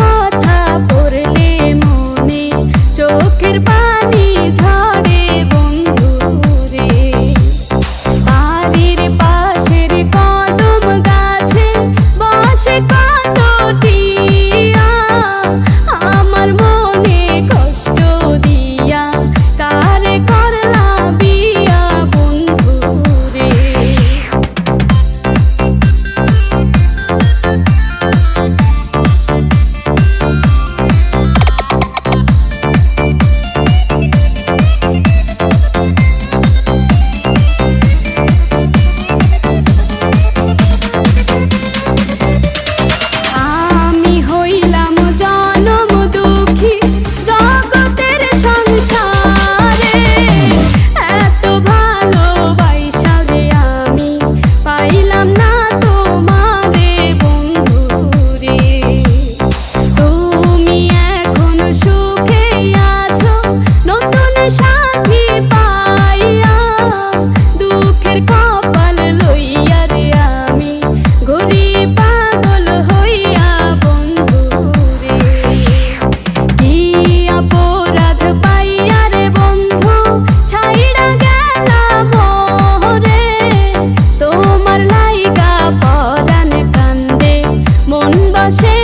কথা পড়লে মনে চোখের পানি ঝরে বন্ধু রে। বাড়ির পাশের কদম গাছে বসে কত টিয়া, আমার মনে কষ্ট দিয়া কারে করলা বিয়া বন্ধু রে। আমি হইলাম জনম দুঃখী জগতের সংসারে, এত ভালোবাসা যে আমি পাইলাম না তোমারে বন্ধু রে। তুমি এখন সুখে আছো নতুন সাথী পাইয়া, দুঃখের কপাল লইয়া রে আমি ঘুরি পাগল হইয়া বন্ধু রে। কি অপরাধ পাইয়া রে বন্ধু ছাইড়া গেলা মোরে, তোমার লাইগা পরাণ কান্দে মন বসে